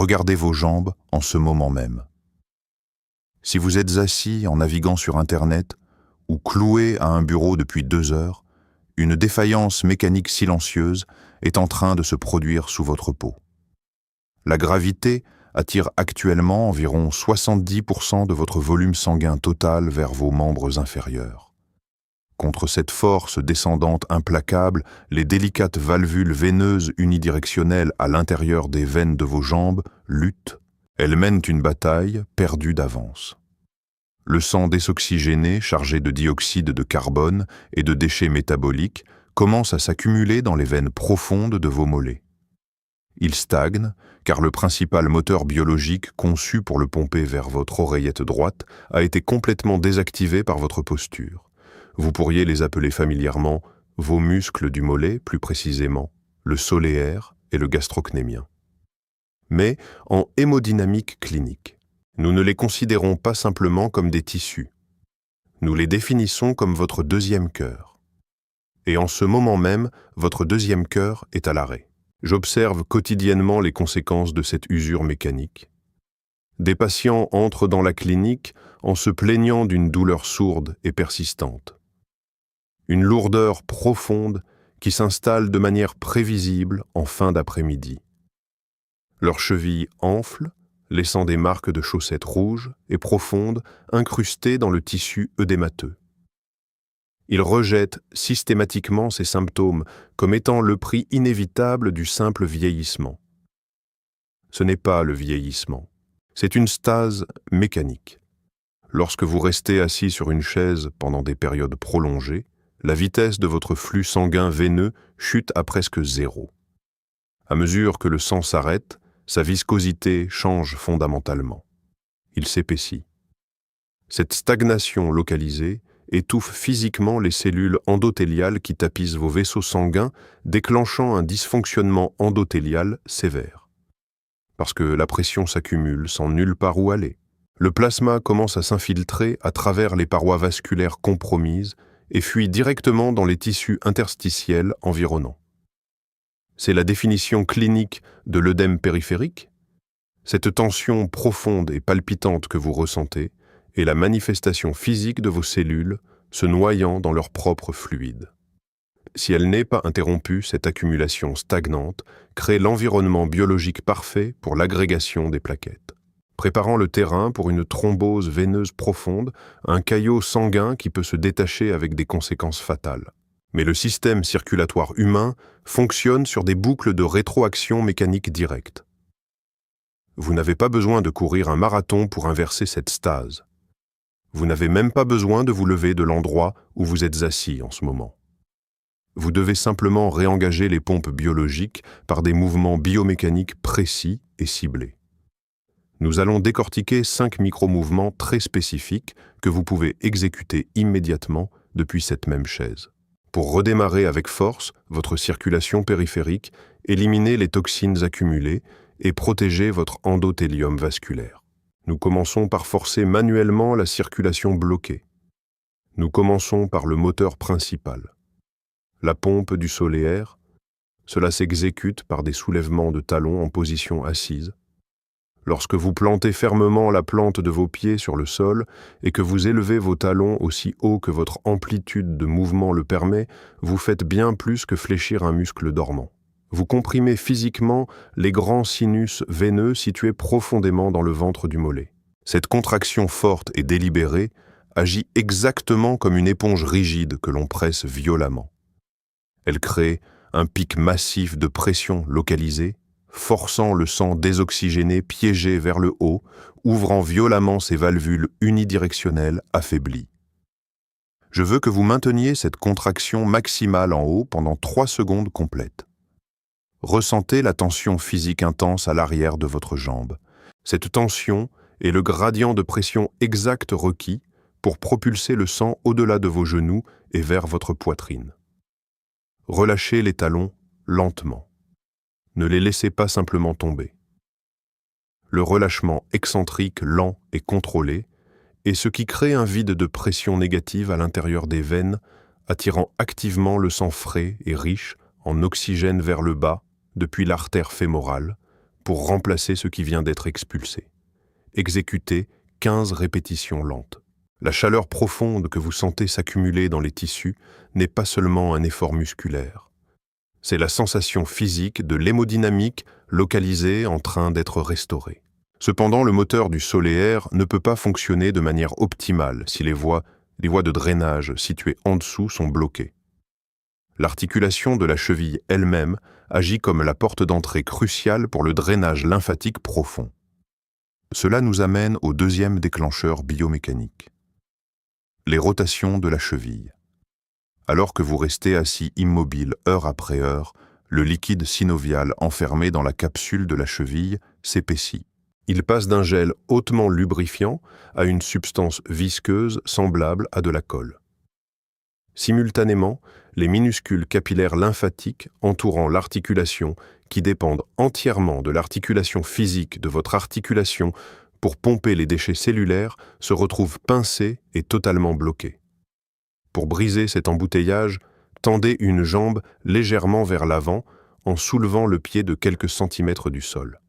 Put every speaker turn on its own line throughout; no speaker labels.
regardez vos jambes en ce moment même. Si vous êtes assis en naviguant sur Internet ou cloué à un bureau depuis 2 heures, une défaillance mécanique silencieuse est en train de se produire sous votre peau. La gravité attire actuellement environ 70% de votre volume sanguin total vers vos membres inférieurs. Contre cette force descendante implacable, les délicates valvules veineuses unidirectionnelles à l'intérieur des veines de vos jambes luttent. Elles mènent une bataille perdue d'avance. Le sang désoxygéné, chargé de dioxyde de carbone et de déchets métaboliques, commence à s'accumuler dans les veines profondes de vos mollets. Il stagne, car le principal moteur biologique conçu pour le pomper vers votre oreillette droite a été complètement désactivé par votre posture. Vous pourriez les appeler familièrement vos muscles du mollet, plus précisément le soléaire et le gastrocnémien. Mais en hémodynamique clinique, nous ne les considérons pas simplement comme des tissus. Nous les définissons comme votre deuxième cœur. Et en ce moment même, votre deuxième cœur est à l'arrêt. J'observe quotidiennement les conséquences de cette usure mécanique. Des patients entrent dans la clinique en se plaignant d'une douleur sourde et persistante. Une lourdeur profonde qui s'installe de manière prévisible en fin d'après-midi. Leurs chevilles enflent, laissant des marques de chaussettes rouges et profondes incrustées dans le tissu œdémateux. Ils rejettent systématiquement ces symptômes comme étant le prix inévitable du simple vieillissement. Ce n'est pas le vieillissement, c'est une stase mécanique. Lorsque vous restez assis sur une chaise pendant des périodes prolongées, la vitesse de votre flux sanguin veineux chute à presque 0. À mesure que le sang s'arrête, sa viscosité change fondamentalement. Il s'épaissit. Cette stagnation localisée étouffe physiquement les cellules endothéliales qui tapissent vos vaisseaux sanguins, déclenchant un dysfonctionnement endothélial sévère. Parce que la pression s'accumule sans nulle part où aller. Le plasma commence à s'infiltrer à travers les parois vasculaires compromises et fuit directement dans les tissus interstitiels environnants. C'est la définition clinique de l'œdème périphérique. Cette tension profonde et palpitante que vous ressentez est la manifestation physique de vos cellules se noyant dans leur propre fluide. Si elle n'est pas interrompue, cette accumulation stagnante crée l'environnement biologique parfait pour l'agrégation des plaquettes, préparant le terrain pour une thrombose veineuse profonde, un caillot sanguin qui peut se détacher avec des conséquences fatales. Mais le système circulatoire humain fonctionne sur des boucles de rétroaction mécanique directe. Vous n'avez pas besoin de courir un marathon pour inverser cette stase. Vous n'avez même pas besoin de vous lever de l'endroit où vous êtes assis en ce moment. Vous devez simplement réengager les pompes biologiques par des mouvements biomécaniques précis et ciblés. Nous allons décortiquer 5 micro-mouvements très spécifiques que vous pouvez exécuter immédiatement depuis cette même chaise. Pour redémarrer avec force votre circulation périphérique, éliminer les toxines accumulées et protéger votre endothélium vasculaire. Nous commençons par forcer manuellement la circulation bloquée. Nous commençons par le moteur principal. La pompe du soléaire, cela s'exécute par des soulèvements de talons en position assise. Lorsque vous plantez fermement la plante de vos pieds sur le sol et que vous élevez vos talons aussi haut que votre amplitude de mouvement le permet, vous faites bien plus que fléchir un muscle dormant. Vous comprimez physiquement les grands sinus veineux situés profondément dans le ventre du mollet. Cette contraction forte et délibérée agit exactement comme une éponge rigide que l'on presse violemment. Elle crée un pic massif de pression localisée, forçant le sang désoxygéné piégé vers le haut, ouvrant violemment ses valvules unidirectionnelles affaiblies. Je veux que vous mainteniez cette contraction maximale en haut pendant 3 secondes complètes. Ressentez la tension physique intense à l'arrière de votre jambe. Cette tension est le gradient de pression exact requis pour propulser le sang au-delà de vos genoux et vers votre poitrine. Relâchez les talons lentement. Ne les laissez pas simplement tomber. Le relâchement excentrique lent et contrôlé est ce qui crée un vide de pression négative à l'intérieur des veines, attirant activement le sang frais et riche en oxygène vers le bas, depuis l'artère fémorale,
pour remplacer ce qui vient d'être expulsé. Exécutez 15 répétitions lentes. La chaleur profonde que vous sentez s'accumuler dans les tissus n'est pas seulement un effort musculaire. C'est la sensation physique de l'hémodynamique localisée en train d'être restaurée. Cependant, le moteur du solaire ne peut pas fonctionner de manière optimale si les voies de drainage situées en dessous sont bloquées. L'articulation de la cheville elle-même agit comme la porte d'entrée cruciale pour le drainage lymphatique profond. Cela nous amène au deuxième déclencheur biomécanique. Les rotations de la cheville. Alors que vous restez assis immobile heure après heure, le liquide synovial enfermé dans la capsule de la cheville s'épaissit. Il passe d'un gel hautement lubrifiant à une substance visqueuse semblable à de la colle. Simultanément, les minuscules capillaires lymphatiques entourant l'articulation, qui dépendent entièrement de l'articulation physique de votre articulation pour pomper les déchets cellulaires, se retrouvent pincés et totalement bloqués. Pour briser cet embouteillage, tendez une jambe légèrement vers l'avant en soulevant le pied de quelques centimètres du sol.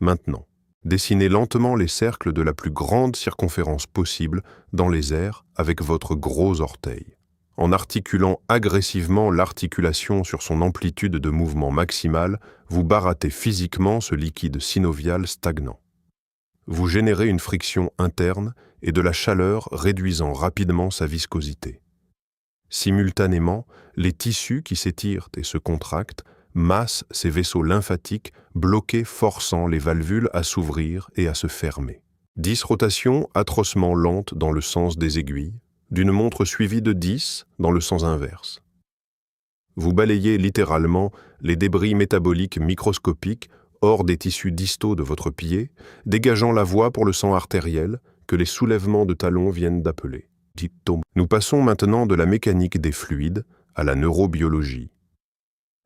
Maintenant, dessinez lentement les cercles de la plus grande circonférence possible dans les airs avec votre gros orteil. En articulant agressivement l'articulation sur son amplitude de mouvement maximale, vous barattez physiquement ce liquide synovial stagnant. Vous générez une friction interne et de la chaleur réduisant rapidement sa viscosité. Simultanément, les tissus qui s'étirent et se contractent massent ces vaisseaux lymphatiques bloqués, forçant les valvules à s'ouvrir et à se fermer. 10 rotations atrocement lentes dans le sens des aiguilles, d'une montre suivie de 10 dans le sens inverse. Vous balayez littéralement les débris métaboliques microscopiques hors des tissus distaux de votre pied, dégageant la voie pour le sang artériel que les soulèvements de talons viennent d'appeler. Nous passons maintenant de la mécanique des fluides à la neurobiologie.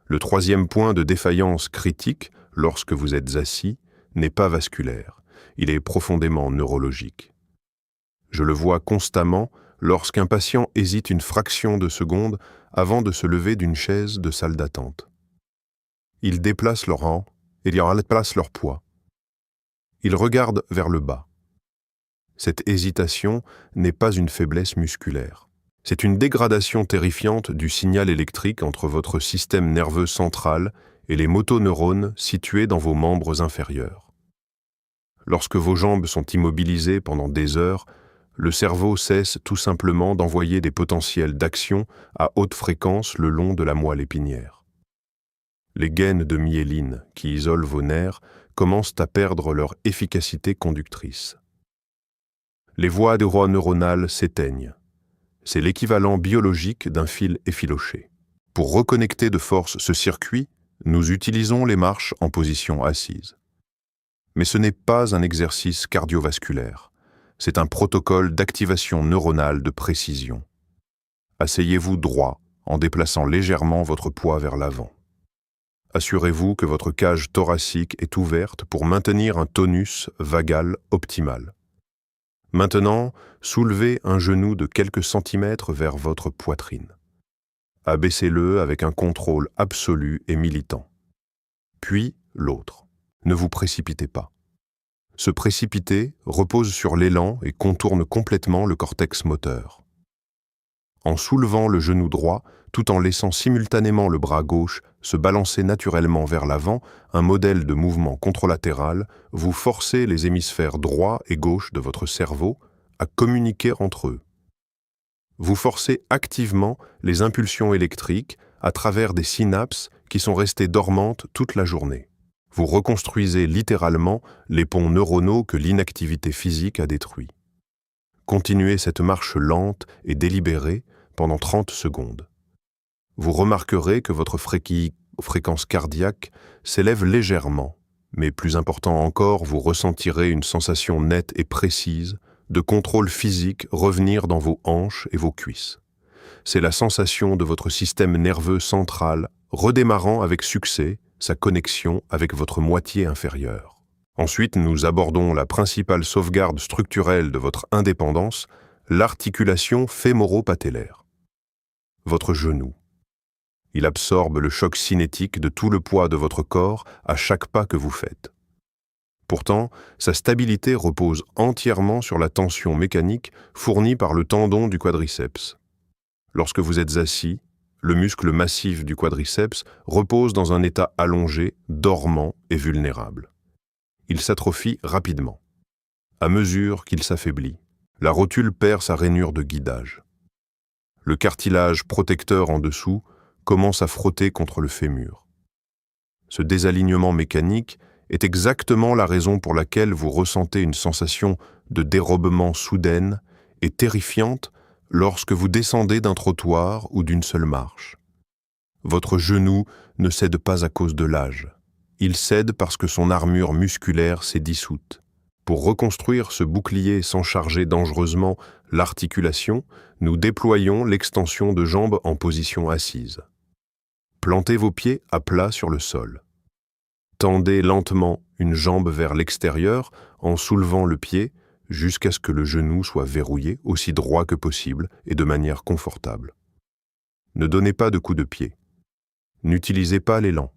Le troisième point de défaillance critique, lorsque vous êtes assis, n'est pas vasculaire, il est profondément neurologique. Je le vois constamment lorsqu'un patient hésite une fraction de seconde avant de se lever d'une chaise de salle d'attente. Ils déplacent leur rang, ils déplacent leur poids. Ils regardent vers le bas. Cette hésitation n'est pas une faiblesse musculaire. C'est une dégradation terrifiante du signal électrique entre votre système nerveux central et les motoneurones situés dans vos membres inférieurs. Lorsque vos jambes sont immobilisées pendant des heures, le cerveau cesse tout simplement d'envoyer des potentiels d'action à haute fréquence le long de la moelle épinière. Les gaines de myéline qui isolent vos nerfs commencent à perdre leur efficacité conductrice. Les voies neuronales s'éteignent. C'est l'équivalent biologique d'un fil effiloché. Pour reconnecter de force ce circuit, nous utilisons les marches en position assise. Mais ce n'est pas un exercice cardiovasculaire. C'est un protocole d'activation neuronale de précision. Asseyez-vous droit en déplaçant légèrement votre poids vers l'avant. Assurez-vous que votre cage thoracique est ouverte pour maintenir un tonus vagal optimal. Maintenant, soulevez un genou de quelques centimètres vers votre poitrine. Abaissez-le avec un contrôle absolu et militant. Puis l'autre. Ne vous précipitez pas. Se précipiter repose sur l'élan et contourne complètement le cortex moteur. En soulevant le genou droit, tout en laissant simultanément le bras gauche se balancer naturellement vers l'avant, un modèle de mouvement contralatéral, vous forcez les hémisphères droit et gauche de votre cerveau à communiquer entre eux. Vous forcez activement les impulsions électriques à travers des synapses qui sont restées dormantes toute la journée. Vous reconstruisez littéralement les ponts neuronaux que l'inactivité physique a détruits. Continuez cette marche lente et délibérée pendant 30 secondes. Vous remarquerez que votre fréquence cardiaque s'élève légèrement, mais plus important encore, vous ressentirez une sensation nette et précise de contrôle physique revenir dans vos hanches et vos cuisses. C'est la sensation de votre système nerveux central redémarrant avec succès sa connexion avec votre moitié inférieure. Ensuite, nous abordons la principale sauvegarde structurelle de votre indépendance, l'articulation fémoro-patellaire. Votre genou. Il absorbe le choc cinétique de tout le poids de votre corps à chaque pas que vous faites. Pourtant, sa stabilité repose entièrement sur la tension mécanique fournie par le tendon du quadriceps. Lorsque vous êtes assis, le muscle massif du quadriceps repose dans un état allongé, dormant et vulnérable. Il s'atrophie rapidement. À mesure qu'il s'affaiblit, la rotule perd sa rainure de guidage. Le cartilage protecteur en dessous commence à frotter contre le fémur. Ce désalignement mécanique est exactement la raison pour laquelle vous ressentez une sensation de dérobement soudaine et terrifiante lorsque vous descendez d'un trottoir ou d'une seule marche. Votre genou ne cède pas à cause de l'âge. Il cède parce que son armure musculaire s'est dissoute. Pour reconstruire ce bouclier sans charger dangereusement l'articulation, nous déployons l'extension de jambes en position assise. Plantez vos pieds à plat sur le sol. Tendez lentement une jambe vers l'extérieur en soulevant le pied jusqu'à ce que le genou soit verrouillé aussi droit que possible et de manière confortable. Ne donnez pas de coups de pied. N'utilisez pas l'élan.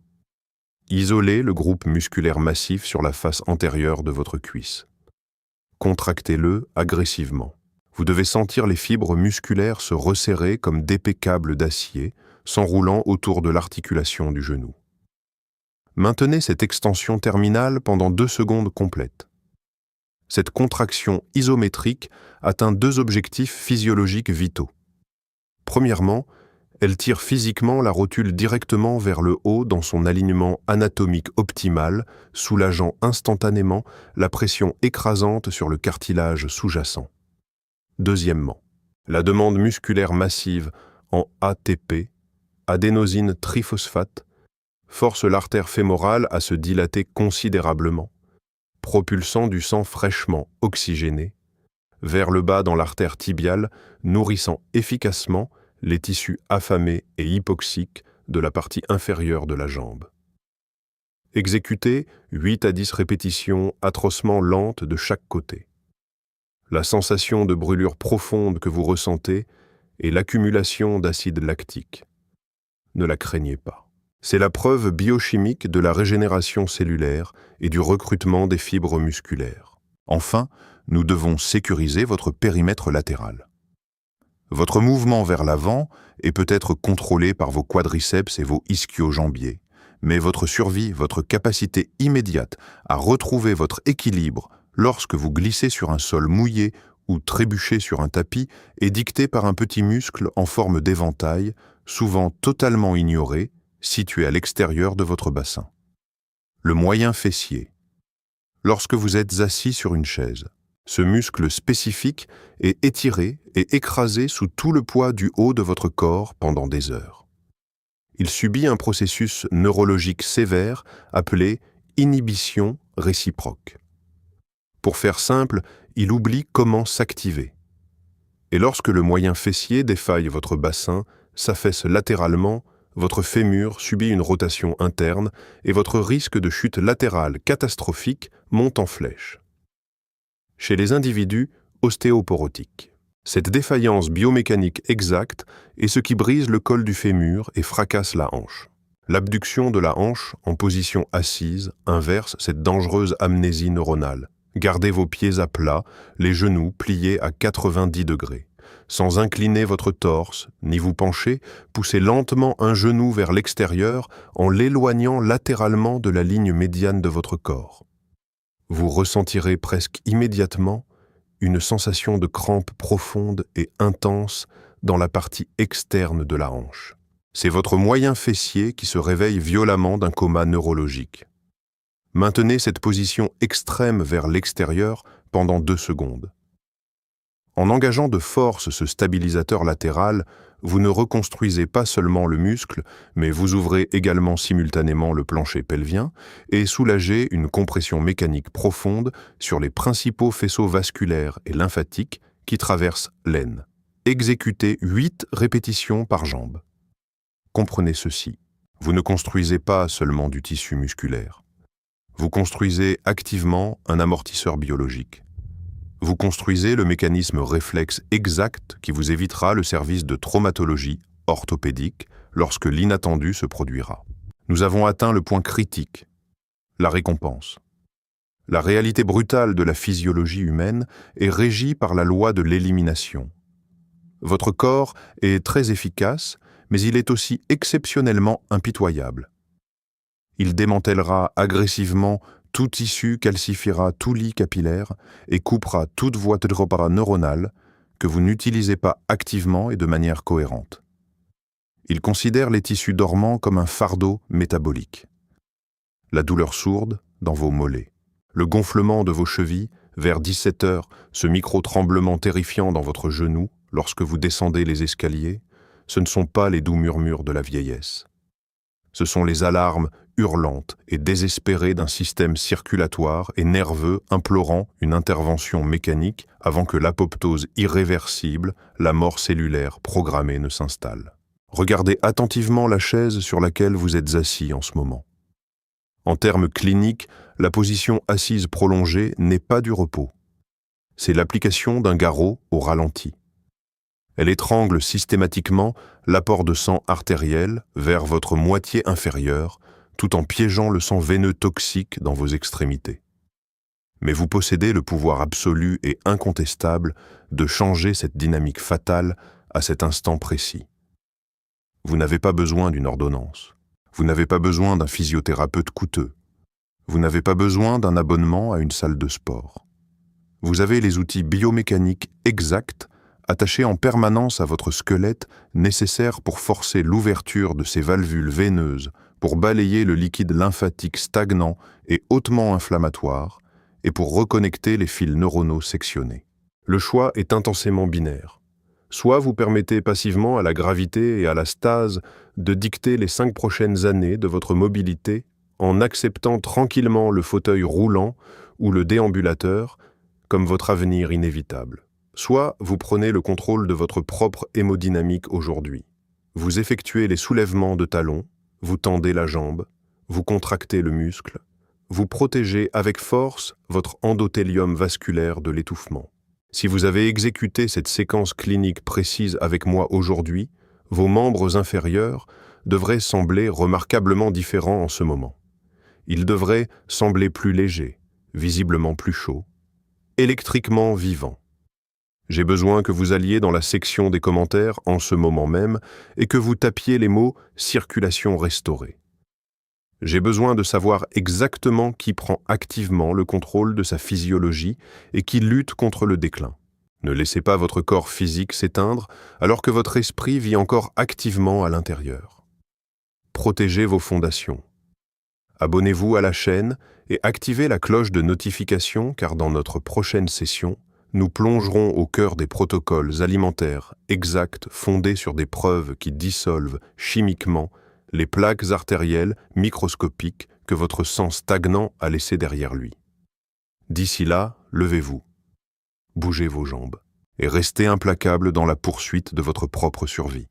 Isolez le groupe musculaire massif sur la face antérieure de votre cuisse. Contractez-le agressivement. Vous devez sentir les fibres musculaires se resserrer comme d'épais câbles d'acier, s'enroulant autour de l'articulation du genou. Maintenez cette extension terminale pendant 2 secondes complètes. Cette contraction isométrique atteint 2 objectifs physiologiques vitaux. Premièrement, elle tire physiquement la rotule directement vers le haut dans son alignement anatomique optimal, soulageant instantanément la pression écrasante sur le cartilage sous-jacent. Deuxièmement, la demande musculaire massive en ATP, adénosine triphosphate, force l'artère fémorale à se dilater considérablement, propulsant du sang fraîchement oxygéné vers le bas dans l'artère tibiale, nourrissant efficacement les tissus affamés et hypoxiques de la partie inférieure de la jambe. Exécutez 8 à 10 répétitions atrocement lentes de chaque côté. La sensation de brûlure profonde que vous ressentez est l'accumulation d'acide lactique. Ne la craignez pas. C'est la preuve biochimique de la régénération cellulaire et du recrutement des fibres musculaires.
Enfin, nous devons sécuriser votre périmètre latéral. Votre mouvement vers l'avant est peut-être contrôlé par vos quadriceps et vos ischio-jambiers, mais votre survie, votre capacité immédiate à retrouver votre équilibre lorsque vous glissez sur un sol mouillé ou trébuchez sur un tapis est dictée par un petit muscle en forme d'éventail, souvent totalement ignoré, situé à l'extérieur de votre bassin. Le moyen fessier. Lorsque vous êtes assis sur une chaise, ce muscle spécifique est étiré et écrasé sous tout le poids du haut de votre corps pendant des heures. Il subit un processus neurologique sévère appelé inhibition réciproque. Pour faire simple, il oublie comment s'activer. Et lorsque le moyen fessier défaille votre bassin, s'affaisse latéralement, votre fémur subit une rotation interne et votre risque de chute latérale catastrophique monte en flèche. Chez les individus ostéoporotiques, cette défaillance biomécanique exacte est ce qui brise le col du fémur et fracasse la hanche. L'abduction de la hanche en position assise inverse cette dangereuse amnésie neuronale. Gardez vos pieds à plat, les genoux pliés à 90 degrés. Sans incliner votre torse, ni vous pencher, poussez lentement un genou vers l'extérieur en l'éloignant latéralement de la ligne médiane de votre corps. Vous ressentirez presque immédiatement une sensation de crampe profonde et intense dans la partie externe de la hanche. C'est votre moyen fessier qui se réveille violemment d'un coma neurologique. Maintenez cette position extrême vers l'extérieur pendant 2 secondes. En engageant de force ce stabilisateur latéral, vous ne reconstruisez pas seulement le muscle, mais vous ouvrez également simultanément le plancher pelvien et soulagez une compression mécanique profonde sur les principaux faisceaux vasculaires et lymphatiques qui traversent l'aine. Exécutez 8 répétitions par jambe. Comprenez ceci, vous ne construisez pas seulement du tissu musculaire. Vous construisez activement un amortisseur biologique. Vous construisez le mécanisme réflexe exact qui vous évitera le service de traumatologie orthopédique
lorsque l'inattendu se produira. Nous avons atteint le point critique, la récompense. La réalité brutale de la physiologie humaine est régie par la loi de l'élimination. Votre corps est très efficace, mais il est aussi exceptionnellement impitoyable. Il démantèlera agressivement tout tissu, calcifiera tout lit capillaire et coupera toute voie neuronale que vous n'utilisez pas activement et de manière cohérente. Il considère les tissus dormants comme un fardeau métabolique. La douleur sourde dans vos mollets, le gonflement de vos chevilles vers 17 heures, ce micro-tremblement terrifiant dans votre genou lorsque vous descendez les escaliers, ce ne sont pas les doux murmures de la vieillesse. Ce sont les alarmes hurlantes et désespérées d'un système circulatoire et nerveux implorant une intervention mécanique avant que l'apoptose irréversible, la mort cellulaire programmée ne s'installe. Regardez attentivement la chaise sur laquelle vous êtes assis en ce moment. En termes cliniques, la position assise prolongée n'est pas du repos. C'est l'application d'un garrot au ralenti. Elle étrangle systématiquement l'apport de sang artériel vers votre moitié inférieure, tout en piégeant le sang veineux toxique dans vos extrémités. Mais vous possédez le pouvoir absolu et incontestable de changer cette dynamique fatale à cet instant précis. Vous n'avez pas besoin d'une ordonnance. Vous n'avez pas besoin d'un physiothérapeute coûteux. Vous n'avez pas besoin d'un abonnement à une salle de sport. Vous avez les outils biomécaniques exacts attachés en permanence à votre squelette nécessaires pour forcer l'ouverture de ces valvules veineuses, pour balayer le liquide lymphatique stagnant et hautement inflammatoire, et pour reconnecter les fils neuronaux sectionnés. Le choix est intensément binaire. Soit vous permettez passivement à la gravité et à la stase de dicter les 5 prochaines années de votre mobilité en acceptant tranquillement le fauteuil roulant ou le déambulateur comme votre avenir inévitable. Soit vous prenez le contrôle de votre propre hémodynamique aujourd'hui. Vous effectuez les soulèvements de talons, vous tendez la jambe, vous contractez le muscle, vous protégez avec force votre endothélium vasculaire de l'étouffement. Si vous avez exécuté cette séquence clinique précise avec moi aujourd'hui, vos membres inférieurs devraient sembler remarquablement différents en ce moment. Ils devraient sembler plus légers, visiblement plus chauds, électriquement vivants. J'ai besoin que vous alliez dans la section des commentaires en ce moment même et que vous tapiez les mots « circulation restaurée ». J'ai besoin de savoir exactement qui prend activement le contrôle de sa physiologie et qui lutte contre le déclin. Ne laissez pas votre corps physique s'éteindre alors que votre esprit vit encore activement à l'intérieur. Protégez vos fondations. Abonnez-vous à la chaîne et activez la cloche de notification car dans notre prochaine session, nous plongerons au cœur des protocoles alimentaires exacts fondés sur des preuves qui dissolvent chimiquement les plaques artérielles microscopiques que votre sang stagnant a laissées derrière lui. D'ici là, levez-vous, bougez vos jambes et restez implacable dans la poursuite de votre propre survie.